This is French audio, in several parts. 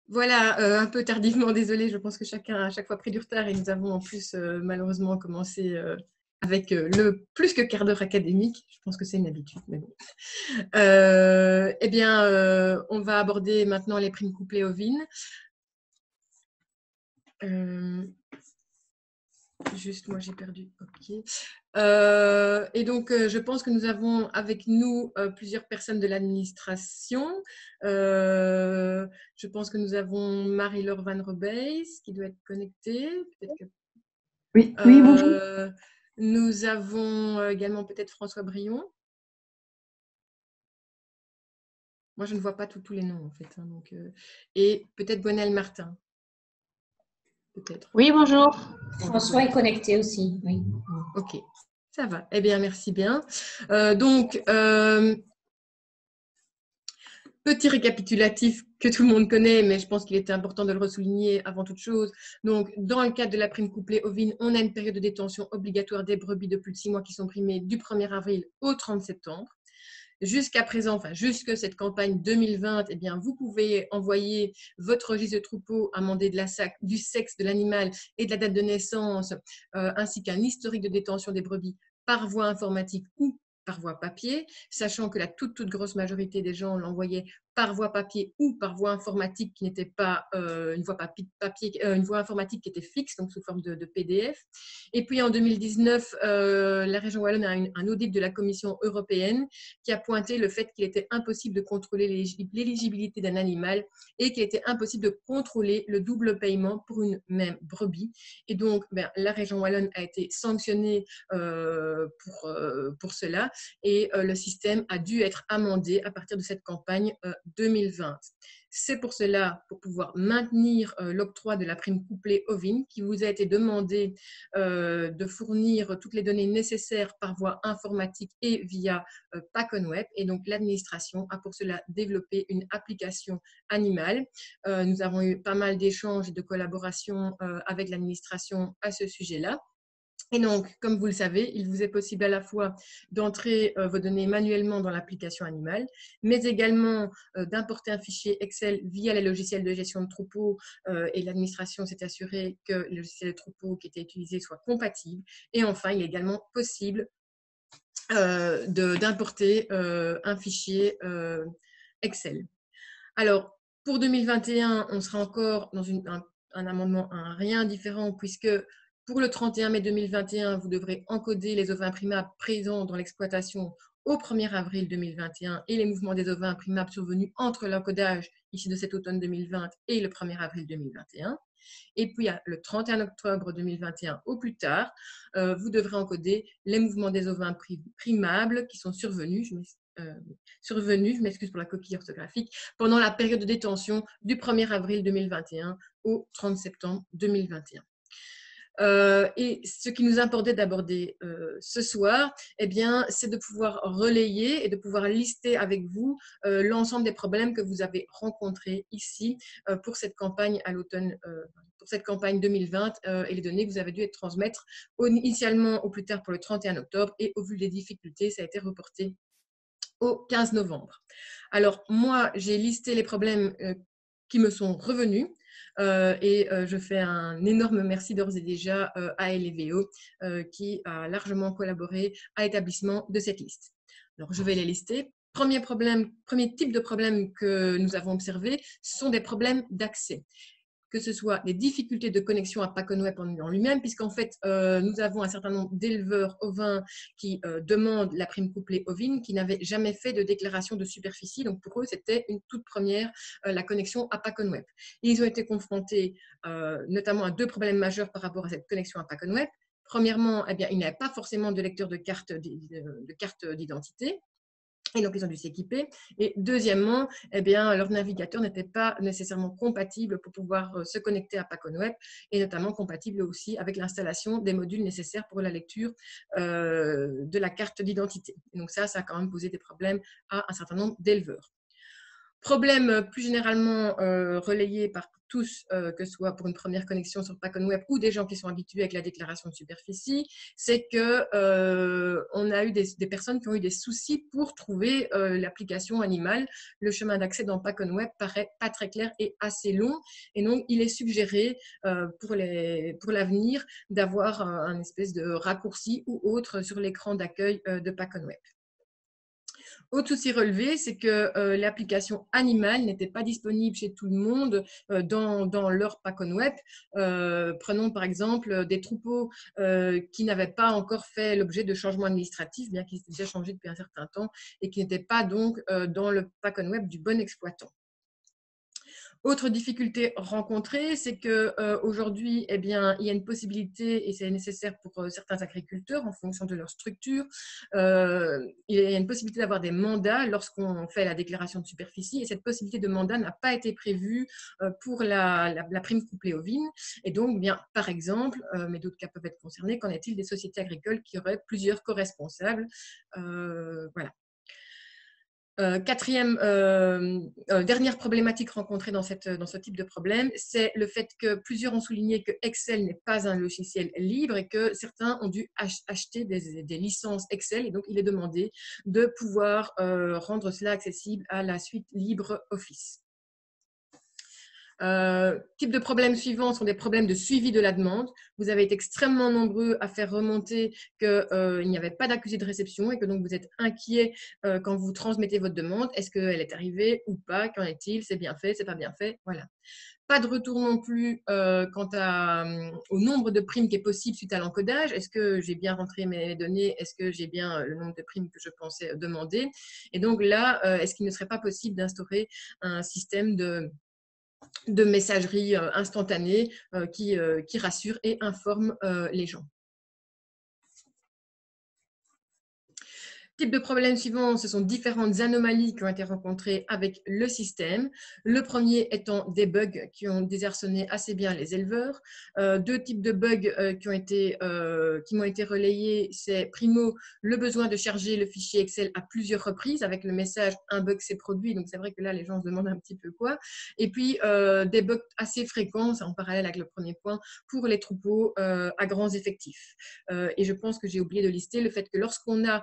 Voilà, un peu tardivement, désolée, je pense que chacun a à chaque fois pris du retard et nous avons en plus malheureusement commencé avec le plus que quart d'heure académique. Je pense que c'est une habitude, mais bon. Eh bien, on va aborder maintenant les primes couplées ovines. Juste, moi j'ai perdu. Ok. Et donc, je pense que nous avons avec nous plusieurs personnes de l'administration. Je pense que nous avons Marie-Laure Van Robeys qui doit être connectée. Peut-être que... Oui, oui, bonjour. Nous avons également peut-être François Brion. Moi, je ne vois pas tous les noms en fait. Hein, donc, et peut-être Gwenelle Martin. Peut-être. Oui, bonjour. François est connecté aussi, oui. Ok, ça va. Eh bien, merci bien. Donc, petit récapitulatif que tout le monde connaît, mais je pense qu'il était important de le ressouligner avant toute chose. Donc, dans le cadre de la prime couplée ovine, on a une période de détention obligatoire des brebis de plus de 6 mois qui sont primées du 1er avril au 30 septembre. Jusqu'à présent, enfin jusque cette campagne 2020, eh bien, vous pouvez envoyer votre registre de troupeau amendé de la SAC, du sexe de l'animal et de la date de naissance, ainsi qu'un historique de détention des brebis par voie informatique ou par voie papier, sachant que la toute grosse majorité des gens l'envoyaient par voie papier ou par voie informatique qui n'était pas une voie informatique qui était fixe, donc sous forme de PDF. Et puis en 2019, la région Wallonne a un audit de la Commission européenne qui a pointé le fait qu'il était impossible de contrôler l'éligibilité d'un animal et qu'il était impossible de contrôler le double paiement pour une même brebis. Et donc, la région Wallonne a été sanctionnée pour cela et le système a dû être amendé à partir de cette campagne 2020. C'est pour cela, pour pouvoir maintenir l'octroi de la prime couplée ovine, qui vous a été demandé de fournir toutes les données nécessaires par voie informatique et via Pacon Web. Et donc, l'administration a pour cela développé une application animale. Nous avons eu pas mal d'échanges et de collaborations avec l'administration à ce sujet-là. Et donc, comme vous le savez, il vous est possible à la fois d'entrer vos données manuellement dans l'application animale, mais également d'importer un fichier Excel via les logiciels de gestion de troupeaux et l'administration s'est assurée que le logiciel de troupeau qui était utilisé soit compatible. Et enfin, il est également possible d'importer un fichier Excel. Alors, pour 2021, on sera encore dans un amendement, un rien différent, puisque pour le 31 mai 2021, vous devrez encoder les ovins imprimables présents dans l'exploitation au 1er avril 2021 et les mouvements des ovins imprimables survenus entre l'encodage ici de cet automne 2020 et le 1er avril 2021. Et puis, le 31 octobre 2021 au plus tard, vous devrez encoder les mouvements des ovins primables qui sont survenus, je m'excuse pour la coquille orthographique, pendant la période de détention du 1er avril 2021 au 30 septembre 2021. Et ce qui nous importait d'aborder ce soir, eh bien, c'est de pouvoir relayer et de pouvoir lister avec vous l'ensemble des problèmes que vous avez rencontrés ici pour cette campagne à l'automne, pour cette campagne 2020 et les données que vous avez dû transmettre initialement au plus tard pour le 31 octobre et au vu des difficultés, ça a été reporté au 15 novembre. Alors, moi, j'ai listé les problèmes qui me sont revenus et je fais un énorme merci d'ores et déjà à LVO qui a largement collaboré à l'établissement de cette liste. Alors, je vais les lister. Premier type de problème que nous avons observé, sont des problèmes d'accès. Que ce soit des difficultés de connexion à Pacon Web en lui-même, puisqu'en fait, nous avons un certain nombre d'éleveurs ovins qui demandent la prime couplée ovine, qui n'avaient jamais fait de déclaration de superficie. Donc, pour eux, c'était une toute première, la connexion à Pacon Web. Et ils ont été confrontés notamment à deux problèmes majeurs par rapport à cette connexion à Pacon Web. Premièrement, eh bien, ils n'avaient pas forcément de lecteur de carte d'identité. Et donc, ils ont dû s'équiper. Et deuxièmement, eh bien, leur navigateur n'était pas nécessairement compatible pour pouvoir se connecter à Pacon Web et notamment compatible aussi avec l'installation des modules nécessaires pour la lecture de la carte d'identité. Donc ça a quand même posé des problèmes à un certain nombre d'éleveurs. Problème plus généralement relayé par tous, que ce soit pour une première connexion sur PackOnWeb ou des gens qui sont habitués avec la déclaration de superficie, c'est qu'on a eu des personnes qui ont eu des soucis pour trouver l'application animale. Le chemin d'accès dans PackOnWeb paraît pas très clair et assez long. Et donc, il est suggéré pour l'avenir d'avoir un espèce de raccourci ou autre sur l'écran d'accueil de PackOnWeb. Autre souci relevé, c'est que l'application Animal n'était pas disponible chez tout le monde dans leur PackOnWeb. Prenons par exemple des troupeaux qui n'avaient pas encore fait l'objet de changements administratifs, bien qu'ils aient déjà changé depuis un certain temps, et qui n'étaient pas donc dans le PackOnWeb du bon exploitant. Autre difficulté rencontrée, c'est qu'aujourd'hui, eh bien, il y a une possibilité, et c'est nécessaire pour certains agriculteurs en fonction de leur structure, il y a une possibilité d'avoir des mandats lorsqu'on fait la déclaration de superficie, et cette possibilité de mandat n'a pas été prévue pour la prime couplée aux vignes. Et donc, bien, par exemple, mais d'autres cas peuvent être concernés, qu'en est-il des sociétés agricoles qui auraient plusieurs co-responsables? Voilà. Dernière problématique rencontrée dans ce type de problème, c'est le fait que plusieurs ont souligné que Excel n'est pas un logiciel libre et que certains ont dû acheter des licences Excel, et donc il est demandé de pouvoir rendre cela accessible à la suite LibreOffice. Type de problèmes suivants sont des problèmes de suivi de la demande. Vous avez été extrêmement nombreux à faire remonter qu'il n'y avait pas d'accusé de réception et que donc vous êtes inquiet quand vous transmettez votre demande. Est-ce qu'elle est arrivée ou pas? Qu'en est-il? C'est bien fait? C'est pas bien fait? Voilà. Pas de retour non plus quant au nombre de primes qui est possible suite à l'encodage. Est-ce que j'ai bien rentré mes données? Est-ce que j'ai bien le nombre de primes que je pensais demander? Et donc là, est-ce qu'il ne serait pas possible d'instaurer un système de messagerie instantanée qui rassure et informe les gens? Type de problème suivant, ce sont différentes anomalies qui ont été rencontrées avec le système. Le premier étant des bugs qui ont désarçonné assez bien les éleveurs. Deux types de bugs qui m'ont été relayés, c'est primo, le besoin de charger le fichier Excel à plusieurs reprises avec le message « un bug s'est produit ». Donc, c'est vrai que là, les gens se demandent un petit peu quoi. Et puis, des bugs assez fréquents, en parallèle avec le premier point, pour les troupeaux à grands effectifs. Et je pense que j'ai oublié de lister le fait que lorsqu'on a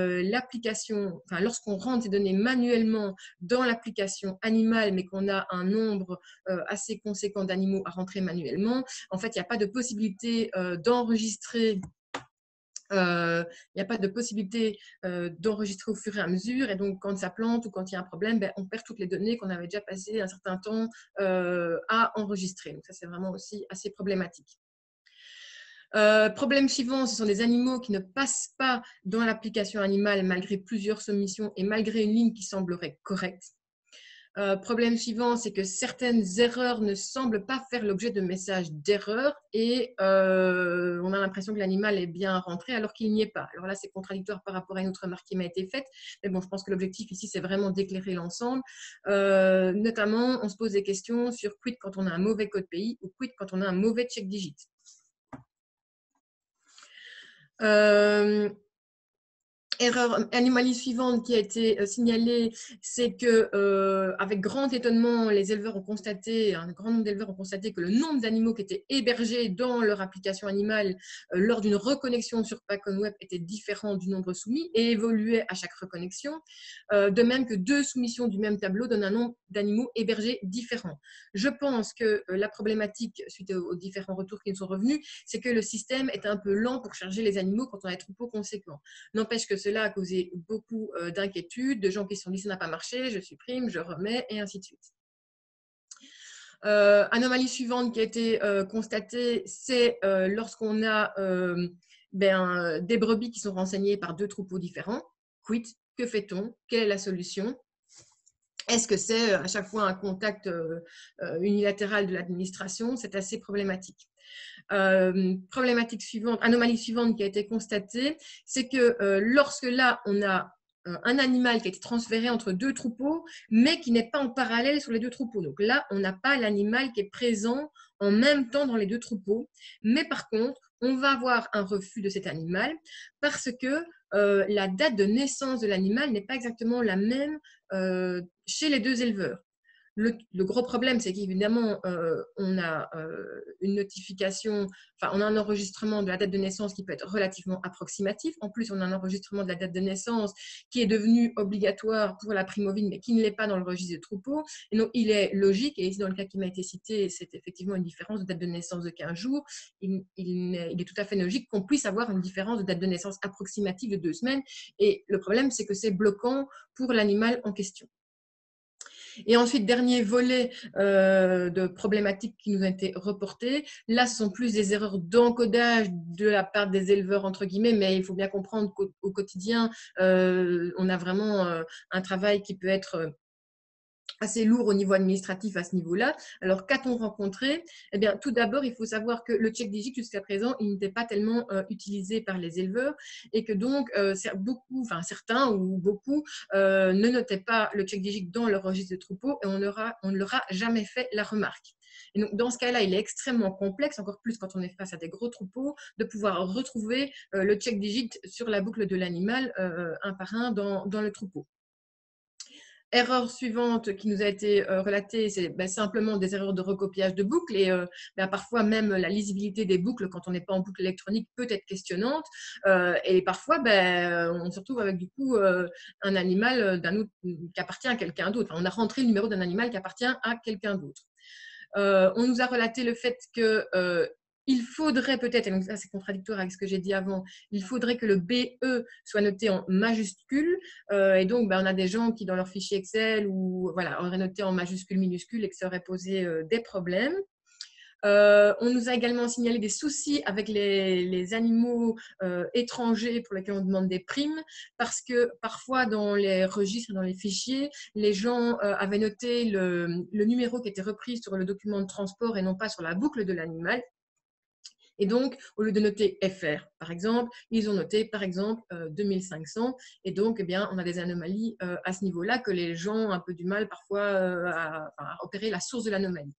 l'application, enfin lorsqu'on rentre ces données manuellement dans l'application animale, mais qu'on a un nombre assez conséquent d'animaux à rentrer manuellement, en fait, il n'y a pas de possibilité d'enregistrer. Il n'y a pas de possibilité d'enregistrer au fur et à mesure, et donc quand ça plante ou quand il y a un problème, on perd toutes les données qu'on avait déjà passé un certain temps à enregistrer. Donc ça, c'est vraiment aussi assez problématique. Problème suivant, ce sont des animaux qui ne passent pas dans l'application animale malgré plusieurs soumissions et malgré une ligne qui semblerait correcte. Problème suivant, c'est que certaines erreurs ne semblent pas faire l'objet de messages d'erreur et on a l'impression que l'animal est bien rentré alors qu'il n'y est pas. Alors là, c'est contradictoire par rapport à une autre remarque qui m'a été faite, mais bon, je pense que l'objectif ici, c'est vraiment d'éclairer l'ensemble. Notamment, on se pose des questions sur quid quand on a un mauvais code pays ou quid quand on a un mauvais check digit. Erreur, anomalie suivante qui a été signalée, c'est que, avec grand étonnement, les éleveurs ont constaté, un grand nombre d'éleveurs ont constaté que le nombre d'animaux qui étaient hébergés dans leur application animale lors d'une reconnexion sur PackOnWeb était différent du nombre soumis et évoluait à chaque reconnexion. De même que deux soumissions du même tableau donnent un nombre d'animaux hébergés différents. Je pense que la problématique, suite aux différents retours qui nous sont revenus, c'est que le système est un peu lent pour charger les animaux quand on a des troupeaux conséquents. N'empêche que cela a causé beaucoup d'inquiétudes, de gens qui se sont dit ça n'a pas marché, je supprime, je remets, et ainsi de suite. Anomalie suivante qui a été constatée, c'est lorsqu'on a des brebis qui sont renseignées par deux troupeaux différents. Quid? Que fait-on? Quelle est la solution? Est-ce que c'est à chaque fois un contact unilatéral de l'administration? C'est assez problématique. Problématique suivante, anomalie suivante qui a été constatée, c'est que lorsque là, on a un animal qui a été transféré entre deux troupeaux, mais qui n'est pas en parallèle sur les deux troupeaux. Donc là, on n'a pas l'animal qui est présent en même temps dans les deux troupeaux. Mais par contre, on va avoir un refus de cet animal parce que la date de naissance de l'animal n'est pas exactement la même chez les deux éleveurs. Le gros problème, c'est qu'évidemment, on a une notification, enfin, on a un enregistrement de la date de naissance qui peut être relativement approximatif. En plus, on a un enregistrement de la date de naissance qui est devenu obligatoire pour la prime ovine, mais qui ne l'est pas dans le registre de troupeau. Et donc, il est logique, et ici, dans le cas qui m'a été cité, c'est effectivement une différence de date de naissance de 15 jours. Il est tout à fait logique qu'on puisse avoir une différence de date de naissance approximative de 2 semaines. Et le problème, c'est que c'est bloquant pour l'animal en question. Et ensuite, dernier volet de problématiques qui nous ont été reportées. Là, ce sont plus des erreurs d'encodage de la part des éleveurs, entre guillemets, mais il faut bien comprendre qu'au quotidien, on a vraiment un travail qui peut être assez lourd au niveau administratif à ce niveau-là. Alors, qu'a-t-on rencontré? Eh bien, tout d'abord, il faut savoir que le check digit, jusqu'à présent, il n'était pas tellement utilisé par les éleveurs et que donc, certains ou beaucoup ne notaient pas le check digit dans leur registre de troupeau et on ne leur a jamais fait la remarque. Et donc, dans ce cas-là, il est extrêmement complexe, encore plus quand on est face à des gros troupeaux, de pouvoir retrouver le check digit sur la boucle de l'animal un par un dans le troupeau. Erreur suivante qui nous a été relatée, c'est simplement des erreurs de recopiage de boucles et parfois même la lisibilité des boucles quand on n'est pas en boucle électronique peut être questionnante et parfois on se retrouve avec du coup un animal qui appartient à quelqu'un d'autre. Enfin, on a rentré le numéro d'un animal qui appartient à quelqu'un d'autre. On nous a relaté le fait que il faudrait peut-être, et donc ça c'est contradictoire avec ce que j'ai dit avant, il faudrait que le BE soit noté en majuscule. Et donc, on a des gens qui, dans leur fichier Excel, auraient noté en majuscule, minuscule et que ça aurait posé des problèmes. On nous a également signalé des soucis avec les animaux étrangers pour lesquels on demande des primes, parce que parfois dans les registres, dans les fichiers, les gens avaient noté le numéro qui était repris sur le document de transport et non pas sur la boucle de l'animal. Et donc, au lieu de noter FR, par exemple, ils ont noté, par exemple, 2500. Et donc, on a des anomalies à ce niveau-là que les gens ont un peu du mal parfois à repérer la source de l'anomalie.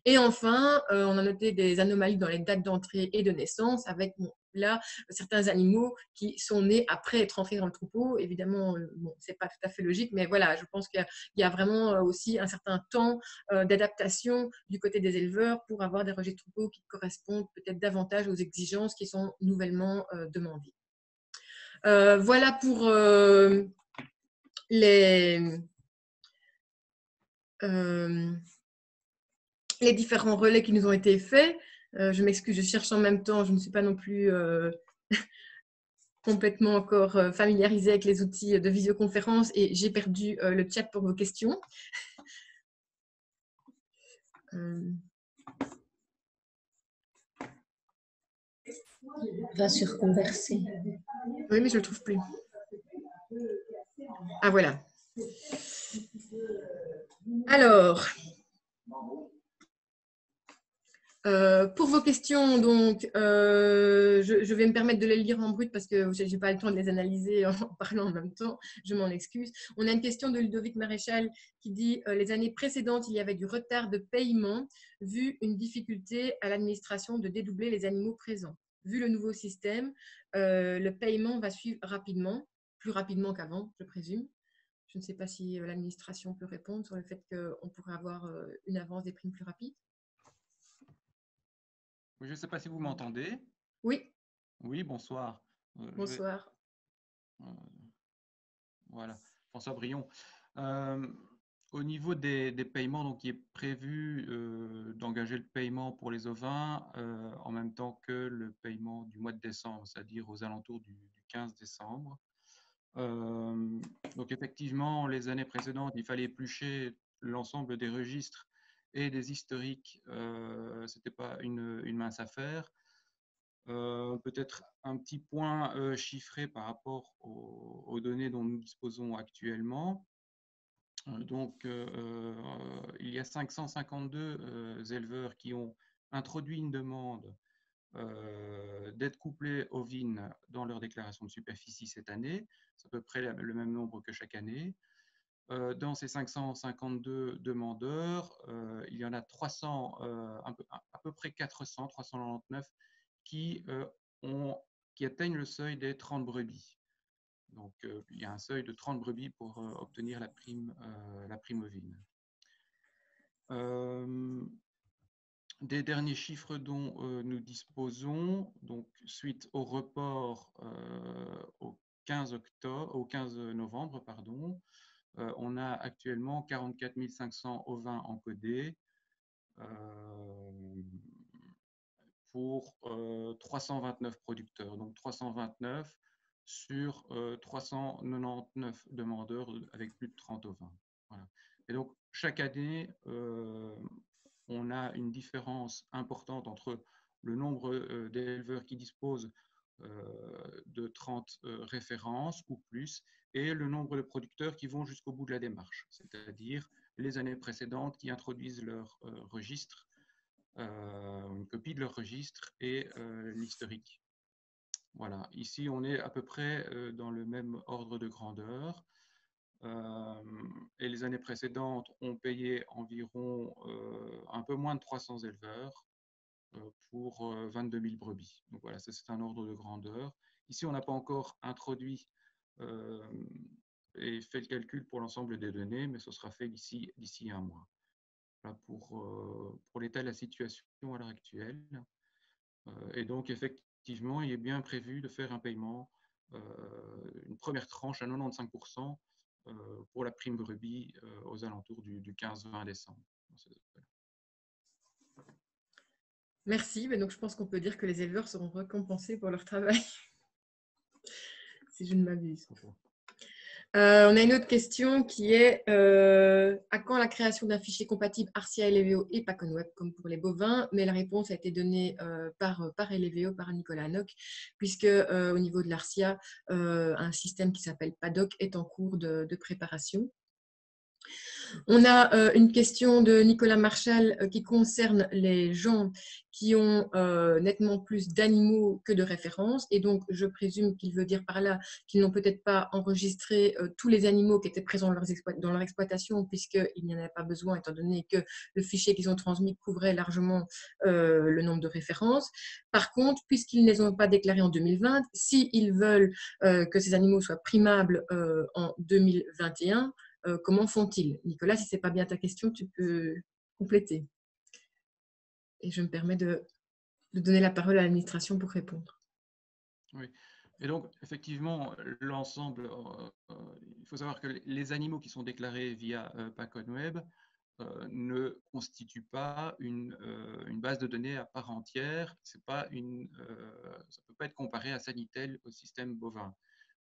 Et enfin, on a noté des anomalies dans les dates d'entrée et de naissance avec là certains animaux qui sont nés après être entrés dans le troupeau. Évidemment, ce n'est pas tout à fait logique, mais voilà, je pense qu'il y a vraiment aussi un certain temps d'adaptation du côté des éleveurs pour avoir des registres de troupeaux qui correspondent peut-être davantage aux exigences qui sont nouvellement demandées. Voilà pour les différents relais qui nous ont été faits. Je m'excuse, je cherche en même temps, je ne suis pas non plus complètement encore familiarisée avec les outils de visioconférence et j'ai perdu le chat pour vos questions. Va sur converser. Oui, mais je ne le trouve plus. Ah, voilà. Alors, pour vos questions, donc, je vais me permettre de les lire en brut parce que je n'ai pas le temps de les analyser en parlant en même temps. Je m'en excuse. On a une question de Ludovic Maréchal qui dit les années précédentes, il y avait du retard de paiement vu une difficulté à l'administration de dédoubler les animaux présents. Vu le nouveau système, le paiement va suivre rapidement, plus rapidement qu'avant, je présume. Je ne sais pas si l'administration peut répondre sur le fait qu'on pourrait avoir une avance des primes plus rapide. Je ne sais pas si vous m'entendez. Oui. Oui, bonsoir. Bonsoir. Voilà, François Brion. Au niveau des paiements, donc, il est prévu d'engager le paiement pour les ovins en même temps que le paiement du mois de décembre, c'est-à-dire aux alentours du 15 décembre. Donc effectivement, les années précédentes, il fallait éplucher l'ensemble des registres et des historiques. Ce n'était pas une mince affaire. Peut-être un petit point chiffré par rapport aux données dont nous disposons actuellement. Donc, il y a 552 éleveurs qui ont introduit une demande d'aide couplée ovine dans leur déclaration de superficie cette année. C'est à peu près le même nombre que chaque année. Dans ces 552 demandeurs, il y en a 300, à peu près 400, 399 qui atteignent le seuil des 30 brebis. Donc, il y a un seuil de 30 brebis pour obtenir la prime ovine. Des derniers chiffres dont nous disposons, donc suite au report au 15 novembre, pardon, on a actuellement 44 500 ovins encodés pour 329 producteurs. Donc 329 sur 399 demandeurs avec plus de 30 ovins. Voilà. Et donc, chaque année, on a une différence importante entre le nombre d'éleveurs qui disposent de 30 références ou plus et le nombre de producteurs qui vont jusqu'au bout de la démarche, c'est-à-dire les années précédentes qui introduisent leur registre, une copie de leur registre et l'historique. Voilà, ici on est à peu près dans le même ordre de grandeur. Et les années précédentes ont payé environ un peu moins de 300 éleveurs pour 22 000 brebis. Donc voilà, ça c'est un ordre de grandeur. Ici, on n'a pas encore introduit et fait le calcul pour l'ensemble des données, mais ce sera fait d'ici un mois. Voilà pour l'état de la situation à l'heure actuelle. Et donc, effectivement, il est bien prévu de faire un paiement, une première tranche à 95% pour la prime brebis aux alentours du 15-20 décembre. Merci. Mais donc, je pense qu'on peut dire que les éleveurs seront récompensés pour leur travail, si je ne m'abuse. On a une autre question qui est à quand la création d'un fichier compatible Arcia Eleveo et PACONWEB comme pour les bovins? Mais la réponse a été donnée par Eleveo, par Nicolas Nock, puisque au niveau de l'Arcia, un système qui s'appelle PADOC est en cours de préparation. On a une question de Nicolas Marchal qui concerne les gens qui ont nettement plus d'animaux que de références. Et donc, je présume qu'il veut dire par là qu'ils n'ont peut-être pas enregistré tous les animaux qui étaient présents dans leur exploitation, puisqu'il n'y en avait pas besoin, étant donné que le fichier qu'ils ont transmis couvrait largement le nombre de références. Par contre, puisqu'ils ne les ont pas déclarés en 2020, s'ils veulent que ces animaux soient primables en 2021, comment font-ils? Nicolas, si ce n'est pas bien ta question, tu peux compléter. Et je me permets de donner la parole à l'administration pour répondre. Oui. Et donc, effectivement, l'ensemble, il faut savoir que les animaux qui sont déclarés via PACONWEB ne constituent pas une base de données à part entière. Ça ne peut pas être comparé à Sanitel au système bovin.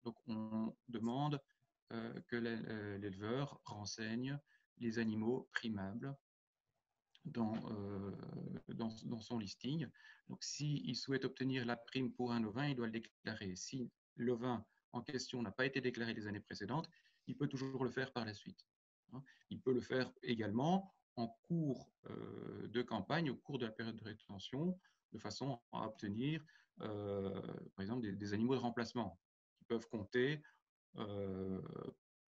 Donc, on demande que l'éleveur renseigne les animaux primables dans son listing. Donc, s'il souhaite obtenir la prime pour un ovin, il doit le déclarer. Si l'ovin en question n'a pas été déclaré les années précédentes, il peut toujours le faire par la suite. Il peut le faire également en cours de campagne, au cours de la période de rétention, de façon à obtenir, par exemple, des animaux de remplacement qui peuvent compter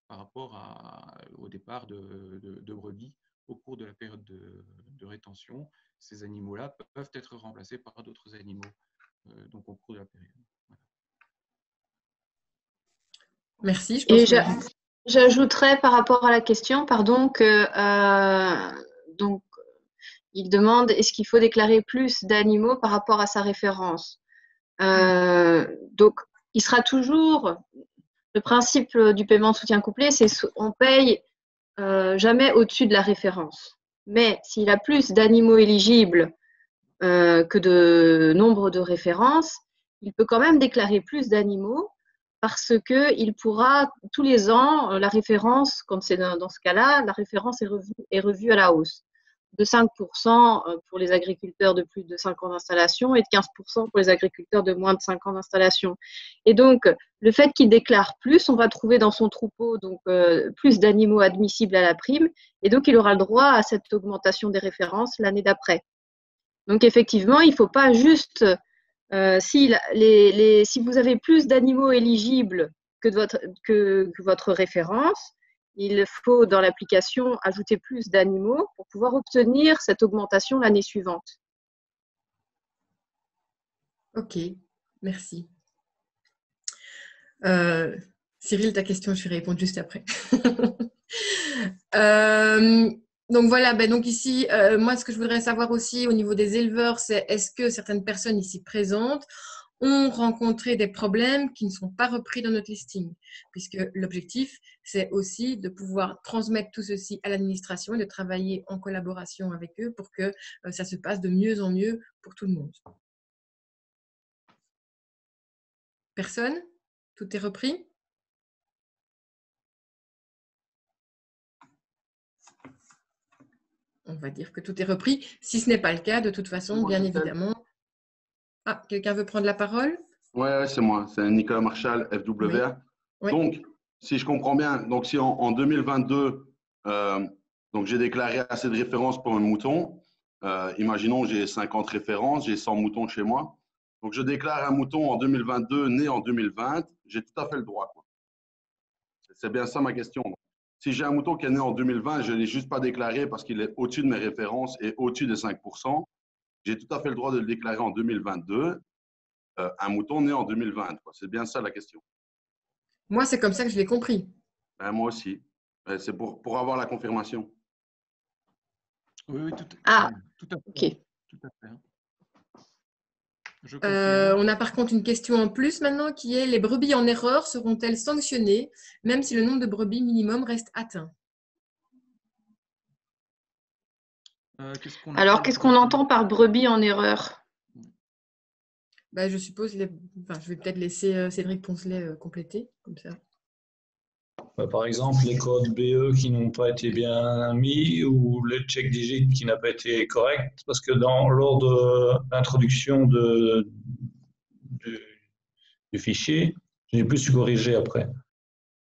par rapport au départ de brebis au cours de la période de rétention. Ces animaux-là peuvent être remplacés par d'autres animaux donc au cours de la période. Voilà. Merci. Et j'ajouterais par rapport à la question, pardon, que donc il demande est-ce qu'il faut déclarer plus d'animaux par rapport à sa référence. Donc il sera toujours le principe du paiement soutien couplé, c'est on paye jamais au-dessus de la référence. Mais s'il a plus d'animaux éligibles que de nombre de références, il peut quand même déclarer plus d'animaux parce qu'il pourra tous les ans, la référence, quand c'est dans ce cas-là, la référence est revue à la hausse de 5% pour les agriculteurs de plus de 5 ans d'installation et de 15% pour les agriculteurs de moins de 5 ans d'installation. Et donc, le fait qu'il déclare plus, on va trouver dans son troupeau donc, plus d'animaux admissibles à la prime et donc il aura le droit à cette augmentation des références l'année d'après. Donc, effectivement, il ne faut pas juste… si vous avez plus d'animaux éligibles que votre référence, il faut dans l'application ajouter plus d'animaux pour pouvoir obtenir cette augmentation l'année suivante. Ok, merci. Cyril, ta question, je vais répondre juste après. Donc voilà, donc ici, moi ce que je voudrais savoir aussi au niveau des éleveurs, c'est est-ce que certaines personnes ici présentes ont rencontré des problèmes qui ne sont pas repris dans notre listing, puisque l'objectif, c'est aussi de pouvoir transmettre tout ceci à l'administration et de travailler en collaboration avec eux pour que ça se passe de mieux en mieux pour tout le monde. Personne? Tout est repris? On va dire que tout est repris. Si ce n'est pas le cas, de toute façon, bien évidemment. Ah, quelqu'un veut prendre la parole? Ouais, c'est moi. C'est Nicolas Marchal, FWA. Oui. Donc, si je comprends bien, donc si en 2022, donc j'ai déclaré assez de références pour un mouton. Imaginons, j'ai 50 références, j'ai 100 moutons chez moi. Donc, je déclare un mouton en 2022, né en 2020. J'ai tout à fait le droit, quoi. C'est bien ça ma question. Si j'ai un mouton qui est né en 2020, je ne l'ai juste pas déclaré parce qu'il est au-dessus de mes références et au-dessus des 5%. J'ai tout à fait le droit de le déclarer en 2022. Un mouton né en 2020. C'est bien ça la question. Moi, c'est comme ça que je l'ai compris. Ben, moi aussi. C'est pour avoir la confirmation. Oui, tout Ah, à fait. ok. Tout à fait. Je confirme. On a par contre une question en plus maintenant qui est: les brebis en erreur seront-elles sanctionnées même si le nombre de brebis minimum reste atteint? Alors, qu'est-ce qu'on entend par brebis en erreur? Je suppose, je vais peut-être laisser Cédric Poncelet compléter comme ça. Par exemple, les codes BE qui n'ont pas été bien mis ou le check digit qui n'a pas été correct, parce que lors de l'introduction du fichier, je n'ai plus su corriger après.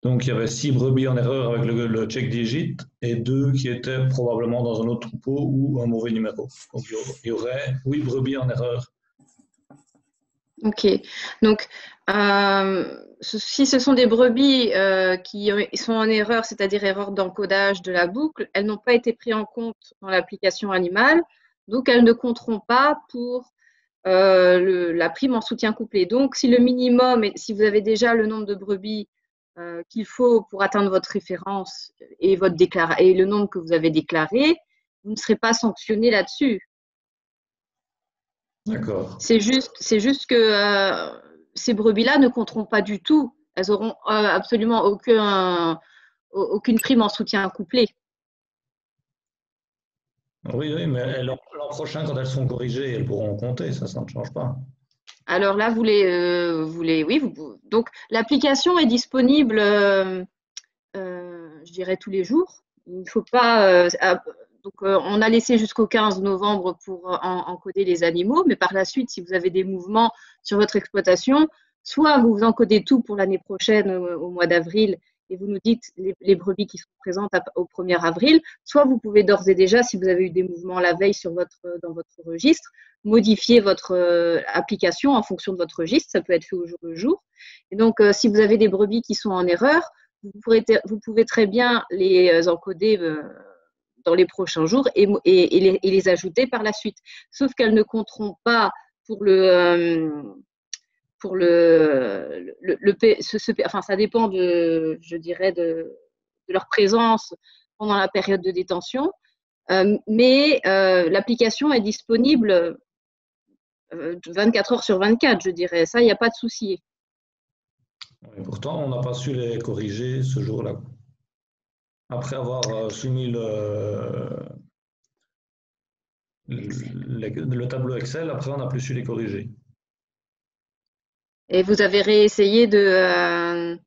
Donc, il y avait 6 brebis en erreur avec le check digit et 2 qui étaient probablement dans un autre troupeau ou un mauvais numéro. Donc, il y aurait 8 brebis en erreur. Ok. Donc, si ce sont des brebis qui sont en erreur, c'est-à-dire erreur d'encodage de la boucle, elles n'ont pas été prises en compte dans l'application animale, donc elles ne compteront pas pour la prime en soutien couplé. Donc, si le minimum, si vous avez déjà le nombre de brebis qu'il faut pour atteindre votre référence et le nombre que vous avez déclaré, vous ne serez pas sanctionné là-dessus. D'accord. C'est juste que ces brebis-là ne compteront pas du tout. Elles auront absolument aucune prime en soutien couplé. Oui, mais l'an prochain, quand elles seront corrigées, elles pourront compter, ça ne change pas. Alors là, donc l'application est disponible, je dirais, tous les jours. Il ne faut pas. On a laissé jusqu'au 15 novembre pour encoder les animaux, mais par la suite, si vous avez des mouvements sur votre exploitation, soit vous encodez tout pour l'année prochaine au mois d'avril et vous nous dites les brebis qui sont présentes au 1er avril, soit vous pouvez d'ores et déjà, si vous avez eu des mouvements la veille dans votre registre, modifier votre application en fonction de votre registre. Ça peut être fait au jour le jour. Et donc, si vous avez des brebis qui sont en erreur, vous pouvez très bien les encoder dans les prochains jours et les ajouter par la suite. Sauf qu'elles ne compteront pas pour enfin, ça dépend je dirais, de leur présence pendant la période de détention. Mais l'application est disponible 24 heures sur 24, je dirais. Ça, il n'y a pas de souci. Et pourtant, on n'a pas su les corriger ce jour-là. Après avoir soumis le tableau Excel, après, on n'a plus su les corriger. Et vous avez réessayé de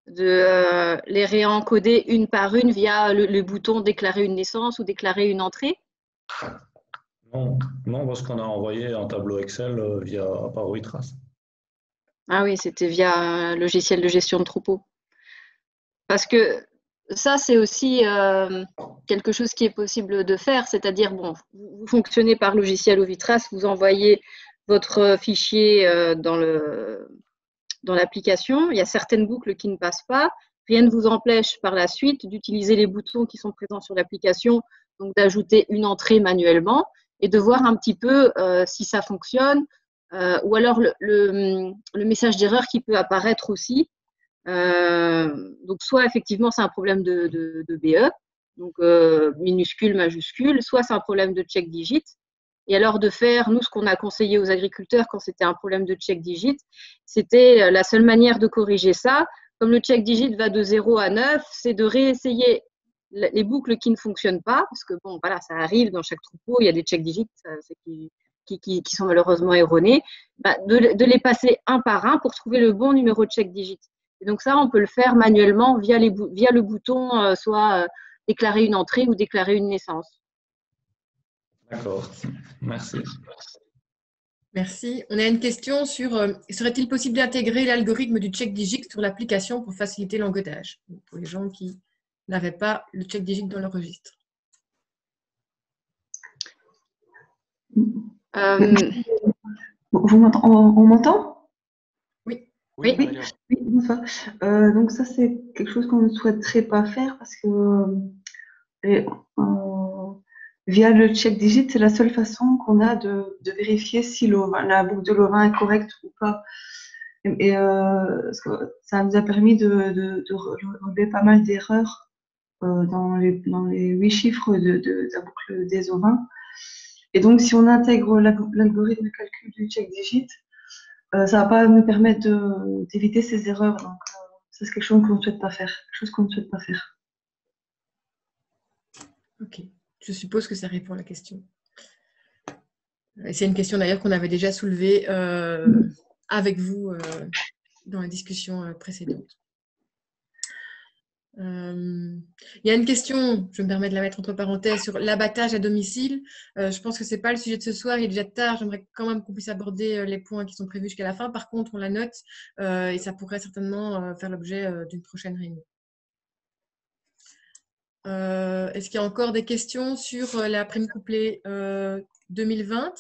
les réencoder une par une via le bouton déclarer une naissance ou déclarer une entrée? Non, parce qu'on a envoyé un tableau Excel via Power Trace. Ah oui, c'était via un logiciel de gestion de troupeau. Parce que ça, c'est aussi quelque chose qui est possible de faire, c'est-à-dire, bon, vous fonctionnez par logiciel Ovitrace, vous envoyez votre fichier dans l'application. Il y a certaines boucles qui ne passent pas. Rien ne vous empêche par la suite d'utiliser les boutons qui sont présents sur l'application, donc d'ajouter une entrée manuellement et de voir un petit peu si ça fonctionne, ou alors le message d'erreur qui peut apparaître aussi. Donc, soit effectivement, c'est un problème de BE, donc minuscule, majuscule, soit c'est un problème de check digit. Et alors de faire, nous, ce qu'on a conseillé aux agriculteurs quand c'était un problème de check digit, c'était la seule manière de corriger ça. Comme le check digit va de 0 à 9, c'est de réessayer les boucles qui ne fonctionnent pas, parce que bon, voilà, ça arrive dans chaque troupeau, il y a des check digits qui sont malheureusement erronés, de les passer un par un pour trouver le bon numéro de check digit. Et donc ça, on peut le faire manuellement via le bouton, soit déclarer une entrée ou déclarer une naissance. D'accord, merci. Merci. On a une question sur serait-il possible d'intégrer l'algorithme du check digit sur l'application pour faciliter l'encodage pour les gens qui n'avaient pas le check digit dans leur registre? On m'entend? Oui. Oui, Oui. Valérie. Oui, bonsoir. Donc ça, c'est quelque chose qu'on ne souhaiterait pas faire parce que via le check digit, c'est la seule façon qu'on a de vérifier si la boucle de l'ovin est correcte ou pas. Et parce que ça nous a permis de relever pas mal d'erreurs dans les 8 chiffres de la boucle des ovins. Et donc, si on intègre l'algorithme de calcul du check digit, ça va pas nous permettre d'éviter ces erreurs. Donc, c'est quelque chose qu'on ne souhaite pas faire. Ok. Je suppose que ça répond à la question. C'est une question d'ailleurs qu'on avait déjà soulevée avec vous dans la discussion précédente. Il y a une question, je me permets de la mettre entre parenthèses, sur l'abattage à domicile. Je pense que ce n'est pas le sujet de ce soir, il est déjà tard. J'aimerais quand même qu'on puisse aborder les points qui sont prévus jusqu'à la fin. Par contre, on la note et ça pourrait certainement faire l'objet d'une prochaine réunion. Est-ce qu'il y a encore des questions sur la prime couplée 2020?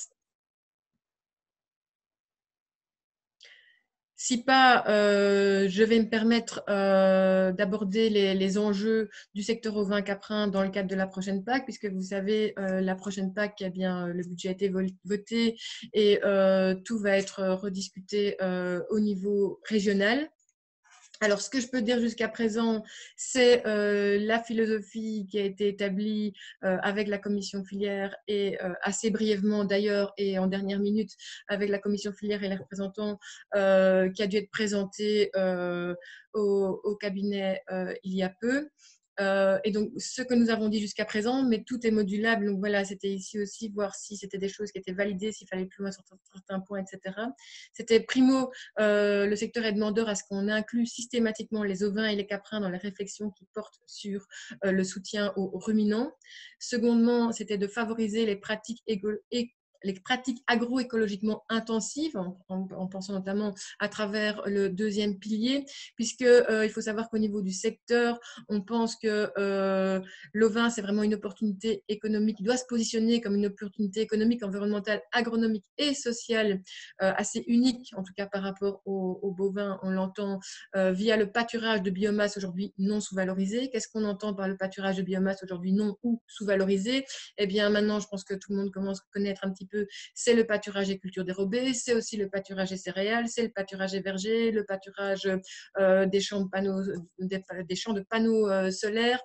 Si pas, je vais me permettre d'aborder les enjeux du secteur ovin caprin dans le cadre de la prochaine PAC, puisque vous savez, la prochaine PAC, eh bien, le budget a été voté et tout va être rediscuté au niveau régional. Alors, ce que je peux dire jusqu'à présent, c'est la philosophie qui a été établie avec la commission filière et assez brièvement d'ailleurs et en dernière minute avec la commission filière et les représentants qui a dû être présentée au cabinet il y a peu. Et donc, ce que nous avons dit jusqu'à présent, mais tout est modulable. Donc voilà, c'était ici aussi voir si c'était des choses qui étaient validées, s'il fallait plus loin sur certains points, etc. C'était primo, le secteur est demandeur à ce qu'on inclue systématiquement les ovins et les caprins dans les réflexions qui portent sur le soutien aux ruminants. Secondement, c'était de favoriser les pratiques agroécologiquement intensives, en pensant notamment à travers le deuxième pilier, puisqu'il faut savoir qu'au niveau du secteur, on pense que l'ovin, c'est vraiment une opportunité économique, doit se positionner comme une opportunité économique, environnementale, agronomique et sociale assez unique, en tout cas par rapport aux bovins, on l'entend via le pâturage de biomasse aujourd'hui non sous-valorisé. Qu'est-ce qu'on entend par le pâturage de biomasse aujourd'hui non ou sous-valorisé? Eh bien, maintenant, je pense que tout le monde commence à connaître un petit peu, c'est le pâturage et cultures dérobées, c'est aussi le pâturage et céréales, c'est le pâturage et vergers, le pâturage des champs de panneaux, solaires,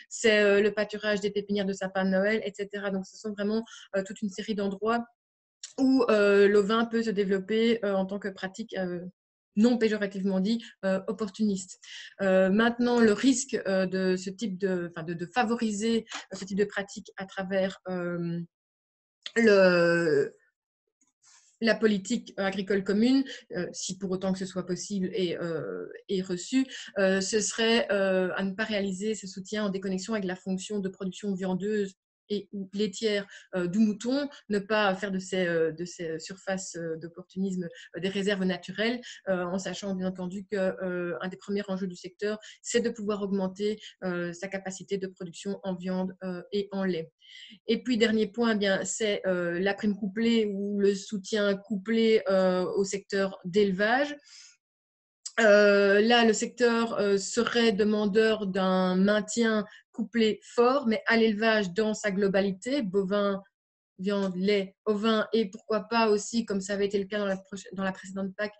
c'est le pâturage des pépinières de sapin de Noël, etc. Donc, ce sont vraiment toute une série d'endroits où l'ovin peut se développer en tant que pratique non péjorativement dit, opportuniste. Maintenant, le risque de ce type de favoriser ce type de pratique à travers la politique agricole commune, si pour autant que ce soit possible et reçu, ce serait à ne pas réaliser ce soutien en déconnexion avec la fonction de production viandeuse et ou laitière du mouton, ne pas faire de ces surfaces d'opportunisme des réserves naturelles, en sachant bien entendu qu'un des premiers enjeux du secteur, c'est de pouvoir augmenter sa capacité de production en viande et en lait. Et puis, dernier point, eh bien, c'est la prime couplée ou le soutien couplé au secteur d'élevage. Là, le secteur serait demandeur d'un maintien couplé fort, mais à l'élevage dans sa globalité, bovin, viande, lait, ovin et pourquoi pas aussi, comme ça avait été le cas dans la précédente PAC,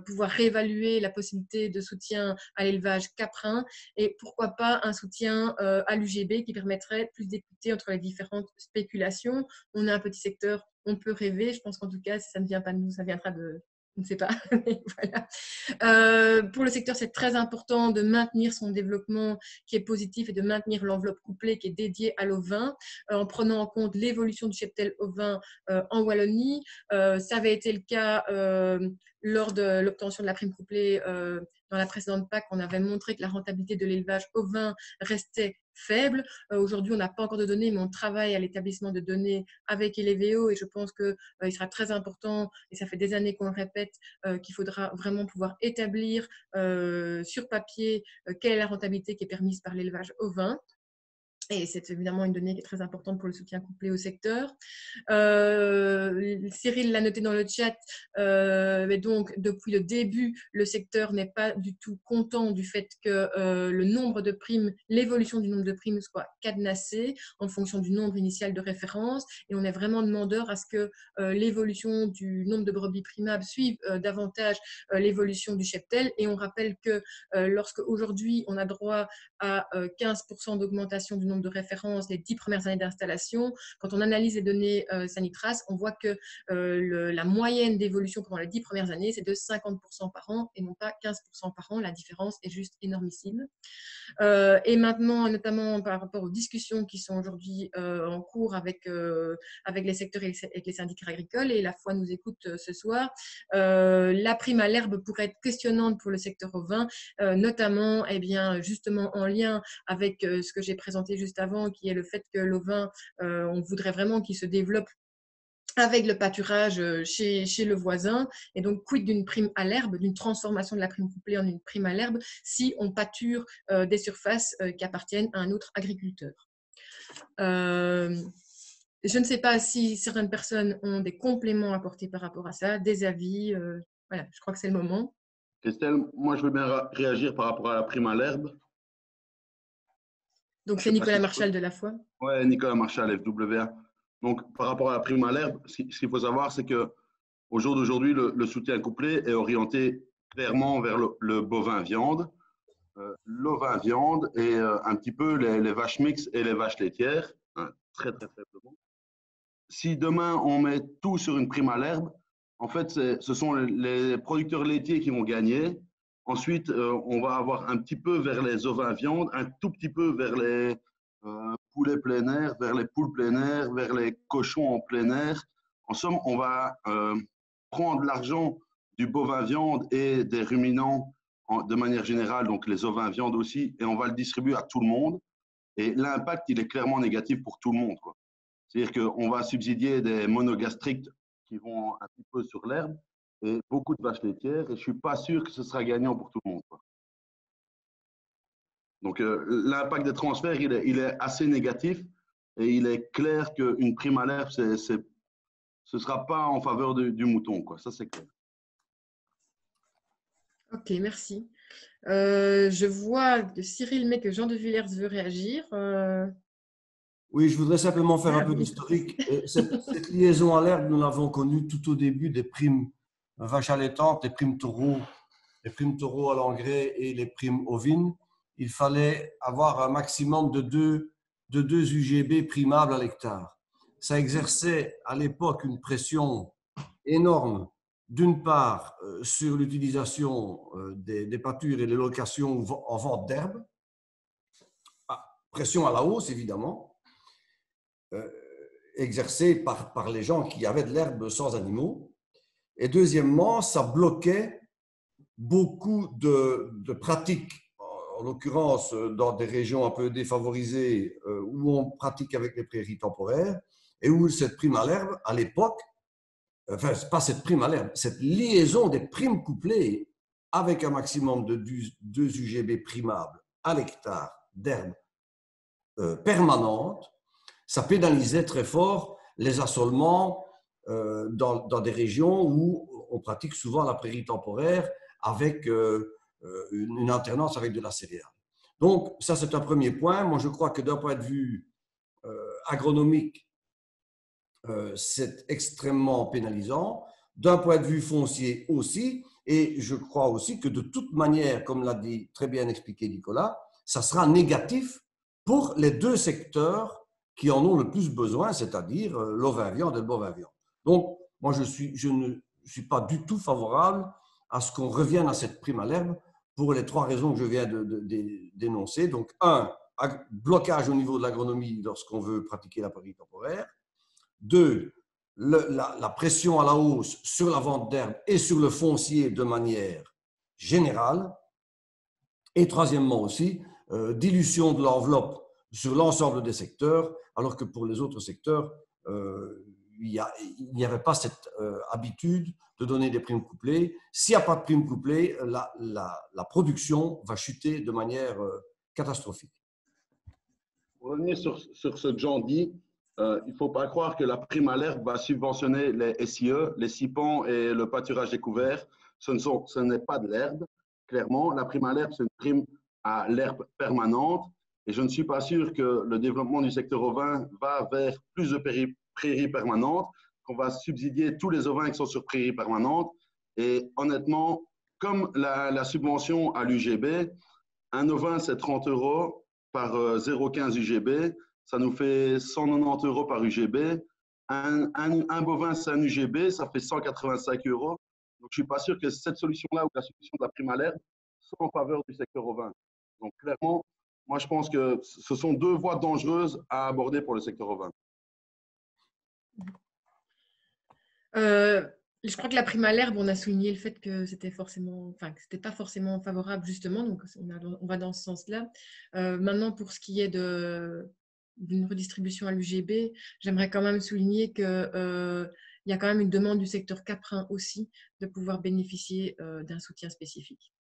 pouvoir réévaluer la possibilité de soutien à l'élevage caprin et pourquoi pas un soutien à l'UGB qui permettrait plus d'équité entre les différentes spéculations. On a un petit secteur, on peut rêver. Je pense qu'en tout cas, si ça ne vient pas de nous, ça viendra de… Je ne sais pas. Mais voilà. Pour le secteur, c'est très important de maintenir son développement qui est positif et de maintenir l'enveloppe couplée qui est dédiée à l'ovin en prenant en compte l'évolution du cheptel ovin en Wallonie. Ça avait été le cas lors de l'obtention de la prime couplée dans la précédente PAC. On avait montré que la rentabilité de l'élevage ovin restait faible. Aujourd'hui, on n'a pas encore de données, mais on travaille à l'établissement de données avec Eleveo et je pense qu'il sera très important, et ça fait des années qu'on le répète, qu'il faudra vraiment pouvoir établir sur papier quelle est la rentabilité qui est permise par l'élevage ovin. Et c'est évidemment une donnée qui est très importante pour le soutien couplé au secteur. Cyril l'a noté dans le chat, mais donc depuis le début, le secteur n'est pas du tout content du fait que le nombre de primes, l'évolution du nombre de primes soit cadenassée en fonction du nombre initial de référence. Et on est vraiment demandeur à ce que l'évolution du nombre de brebis primables suive davantage l'évolution du cheptel. Et on rappelle que lorsque aujourd'hui on a droit à 15% d'augmentation du nombre de références les 10 premières années d'installation. Quand on analyse les données Sanitrace, on voit que la moyenne d'évolution pendant les 10 premières années, c'est de 50% par an et non pas 15% par an. La différence est juste énormissime. Et maintenant, notamment par rapport aux discussions qui sont aujourd'hui en cours avec les secteurs et avec les syndicats agricoles, et la foi nous écoute ce soir, la prime à l'herbe pourrait être questionnante pour le secteur ovin, notamment justement en lien avec ce que j'ai présenté juste avant, qui est le fait que l'ovin, on voudrait vraiment qu'il se développe avec le pâturage chez le voisin. Et donc, quid d'une prime à l'herbe, d'une transformation de la prime couplée en une prime à l'herbe, si on pâture des surfaces qui appartiennent à un autre agriculteur. Je ne sais pas si certaines personnes ont des compléments à apporter par rapport à ça, des avis. Voilà, je crois que c'est le moment. Christelle, moi, je veux bien réagir par rapport à la prime à l'herbe. Donc, c'est Nicolas Marchal de la foi. Oui, Nicolas Marchal, FWA. Donc, par rapport à la prime à l'herbe, ce qu'il faut savoir, c'est qu'au jour d'aujourd'hui, le soutien couplé est orienté clairement vers le bovin viande, l'ovin viande et un petit peu les vaches mixtes et les vaches laitières, hein, très, très faiblement. Si demain, on met tout sur une prime à l'herbe, en fait, ce sont les producteurs laitiers qui vont gagner. Ensuite, on va avoir un petit peu vers les ovins viande, un tout petit peu vers les poulets plein air, vers les poules plein air, vers les cochons en plein air. En somme, on va prendre l'argent du bovin viande et des ruminants de manière générale, donc les ovins viande aussi, et on va le distribuer à tout le monde. Et l'impact, il est clairement négatif pour tout le monde, quoi. C'est-à-dire qu'on va subsidier des monogastriques qui vont un petit peu sur l'herbe et beaucoup de vaches laitières, et je ne suis pas sûr que ce sera gagnant pour tout le monde, quoi. Donc, l'impact des transferts, il est assez négatif et il est clair qu'une prime à l'herbe, ce ne sera pas en faveur du mouton, quoi. Ça, c'est clair. Ok, merci. Je vois que Cyril, mais que Jean de Villers veut réagir. Oui, je voudrais simplement faire un peu d'historique. Cette liaison à l'herbe, nous l'avons connue tout au début des primes vaches allaitantes, les primes taureaux à l'engrais et les primes ovines. Il fallait avoir un maximum de deux UGB primables à l'hectare. Ça exerçait à l'époque une pression énorme, d'une part sur l'utilisation des pâtures et les locations en vente d'herbe, pression à la hausse évidemment, exercée par les gens qui avaient de l'herbe sans animaux. Et deuxièmement, ça bloquait beaucoup de pratiques, en l'occurrence dans des régions un peu défavorisées où on pratique avec les prairies temporaires et où cette prime à l'herbe, à l'époque, enfin, pas cette prime à l'herbe, cette liaison des primes couplées avec un maximum de 2 UGB primables à l'hectare d'herbe permanente, ça pénalisait très fort les assolements dans des régions où on pratique souvent la prairie temporaire avec une alternance avec de la céréale. Donc, ça, c'est un premier point. Moi, je crois que d'un point de vue agronomique, c'est extrêmement pénalisant. D'un point de vue foncier aussi, et je crois aussi que de toute manière, comme l'a dit très bien expliqué Nicolas, ça sera négatif pour les deux secteurs qui en ont le plus besoin, c'est-à-dire l'ovin-viande et le bovin-viande. Donc, moi, je ne suis pas du tout favorable à ce qu'on revienne à cette prime à l'herbe pour les trois raisons que je viens d'énoncer. Donc, un, blocage au niveau de l'agronomie lorsqu'on veut pratiquer la pairie temporaire. Deux, la pression à la hausse sur la vente d'herbe et sur le foncier de manière générale. Et troisièmement aussi, dilution de l'enveloppe sur l'ensemble des secteurs, alors que pour les autres secteurs, il n'y avait pas cette habitude de donner des primes couplées. S'il n'y a pas de primes couplées, la production va chuter de manière catastrophique. Pour revenir sur ce que Jean dit, il ne faut pas croire que la prime à l'herbe va subventionner les SIE, les SIPAN et le pâturage découvert. Ce n'est pas de l'herbe. Clairement, la prime à l'herbe, c'est une prime à l'herbe permanente. Et je ne suis pas sûr que le développement du secteur ovin va vers plus de prairies permanentes, qu'on va subsidier tous les ovins qui sont sur prairies permanentes. Et honnêtement, comme la subvention à l'UGB, un ovin, c'est 30 € par 0,15 UGB. Ça nous fait 190 € par UGB. Un bovin, c'est un UGB, ça fait 185 €. Donc, je ne suis pas sûr que cette solution-là ou la solution de la prime à l'herbe soit en faveur du secteur ovin. Donc, clairement, moi, je pense que ce sont deux voies dangereuses à aborder pour le secteur ovin. Je crois que la prime à l'herbe, on a souligné le fait que c'était pas forcément favorable justement, donc on va dans ce sens-là. Maintenant, pour ce qui est d'une redistribution à l'UGB, j'aimerais quand même souligner que il y a quand même une demande du secteur caprin aussi de pouvoir bénéficier d'un soutien spécifique.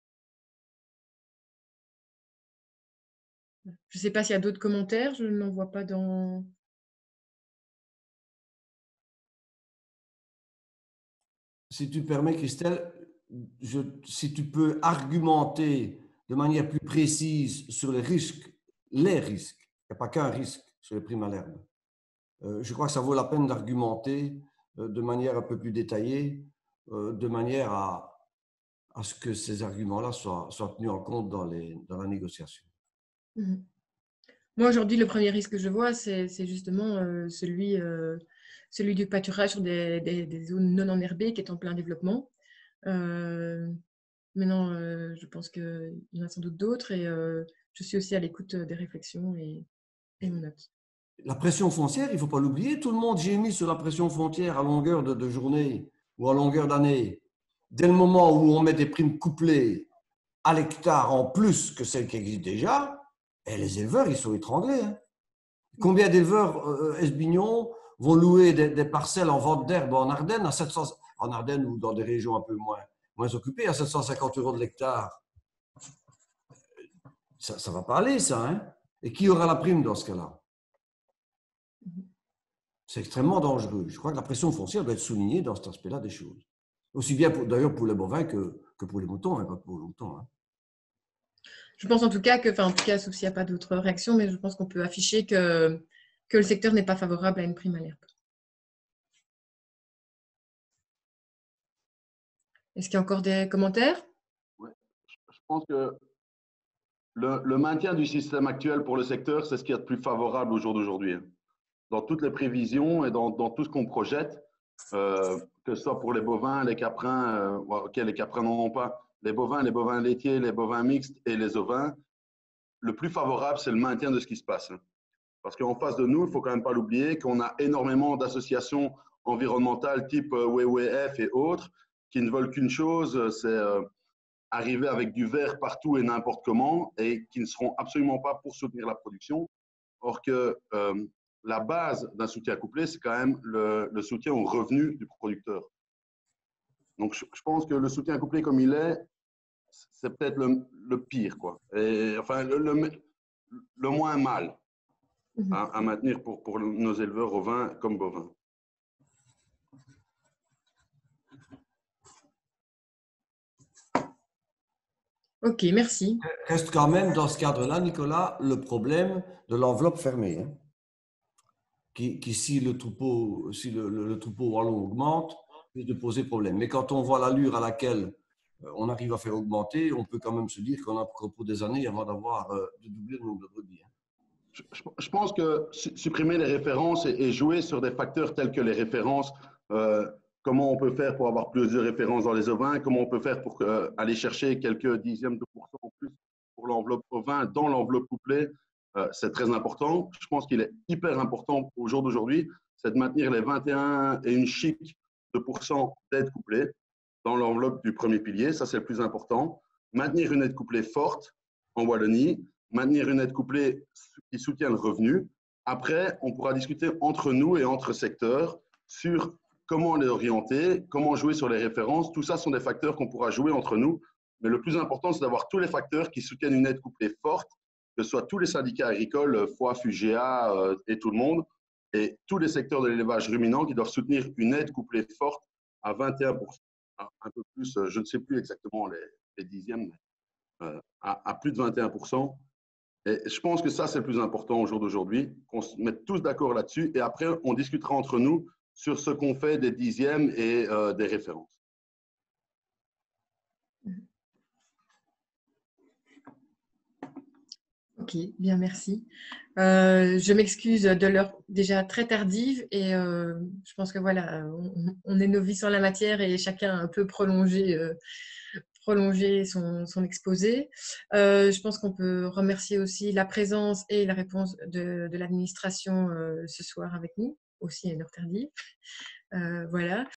Je ne sais pas s'il y a d'autres commentaires, je n'en vois pas dans… Si tu permets, Christelle, si tu peux argumenter de manière plus précise sur les risques, il n'y a pas qu'un risque sur les primes à l'herbe. Je crois que ça vaut la peine d'argumenter de manière un peu plus détaillée, de manière à ce que ces arguments-là soient tenus en compte dans la négociation. Moi, aujourd'hui, le premier risque que je vois, c'est justement celui du pâturage sur des zones non enherbées qui est en plein développement. Maintenant, je pense qu'il y en a sans doute d'autres et je suis aussi à l'écoute des réflexions et on note. La pression foncière, il ne faut pas l'oublier, tout le monde gémit sur la pression foncière à longueur de journée ou à longueur d'année. Dès le moment où on met des primes couplées à l'hectare en plus que celles qui existent déjà, et les éleveurs, ils sont étranglés. Hein. Combien d'éleveurs esbignons vont louer des parcelles en vente d'herbe en Ardennes, en Ardennes ou dans des régions un peu moins occupées, à 750 € de l'hectare? Ça ne va pas aller, ça. Hein. Et qui aura la prime dans ce cas-là? C'est extrêmement dangereux. Je crois que la pression foncière doit être soulignée dans cet aspect-là des choses. Aussi bien d'ailleurs pour les bovins que pour les moutons, hein, pas pour les moutons. Hein. Je pense en tout cas sauf s'il n'y a pas d'autres réactions, mais je pense qu'on peut afficher que le secteur n'est pas favorable à une prime à l'herbe. Est-ce qu'il y a encore des commentaires? Ouais. Je pense que le maintien du système actuel pour le secteur, c'est ce qui est le plus favorable au jour d'aujourd'hui. Dans toutes les prévisions et dans tout ce qu'on projette, que ce soit pour les bovins, les caprins, les caprins n'en ont pas, les bovins laitiers, les bovins mixtes et les ovins, le plus favorable, c'est le maintien de ce qui se passe. Parce qu'en face de nous, il ne faut quand même pas l'oublier, qu'on a énormément d'associations environnementales type WWF et autres qui ne veulent qu'une chose, c'est arriver avec du vert partout et n'importe comment et qui ne seront absolument pas pour soutenir la production. Or que la base d'un soutien couplé, c'est quand même le soutien aux revenus du producteur. Donc, je pense que le soutien couplé comme il est, c'est peut-être le pire, quoi. Et, enfin, le moins mal à maintenir pour nos éleveurs ovins comme bovins. Ok, merci. Reste quand même dans ce cadre-là, Nicolas, le problème de l'enveloppe fermée. Hein. si le troupeau wallon augmente, risque de poser problème. Mais quand on voit l'allure à laquelle on arrive à faire augmenter, on peut quand même se dire qu'on a pour des années avant d'avoir de doubler le nombre de brebis. Je pense que supprimer les références et jouer sur des facteurs tels que les références, comment on peut faire pour avoir plus de références dans les ovins, comment on peut faire pour aller chercher quelques dixièmes de pourcent en plus pour l'enveloppe ovin dans l'enveloppe couplée, c'est très important. Je pense qu'il est hyper important au jour d'aujourd'hui, c'est de maintenir les 21 et une chic de pourcent d'aide couplée dans l'enveloppe du premier pilier, ça c'est le plus important. Maintenir une aide couplée forte en Wallonie, maintenir une aide couplée qui soutient le revenu. Après, on pourra discuter entre nous et entre secteurs sur comment les orienter, comment jouer sur les références. Tout ça sont des facteurs qu'on pourra jouer entre nous. Mais le plus important, c'est d'avoir tous les facteurs qui soutiennent une aide couplée forte, que ce soit tous les syndicats agricoles, FOA, FUGEA et tout le monde, et tous les secteurs de l'élevage ruminant qui doivent soutenir une aide couplée forte à 21%. Un peu plus, je ne sais plus exactement les dixièmes, mais à plus de 21%. Et je pense que ça, c'est le plus important au jour d'aujourd'hui, qu'on se mette tous d'accord là-dessus. Et après, on discutera entre nous sur ce qu'on fait des dixièmes et des références. Ok, bien, merci. Je m'excuse de l'heure déjà très tardive et je pense que voilà, on est novice en la matière et chacun a un peu prolongé son exposé. Je pense qu'on peut remercier aussi la présence et la réponse de l'administration ce soir avec nous, aussi à une heure tardive. Voilà.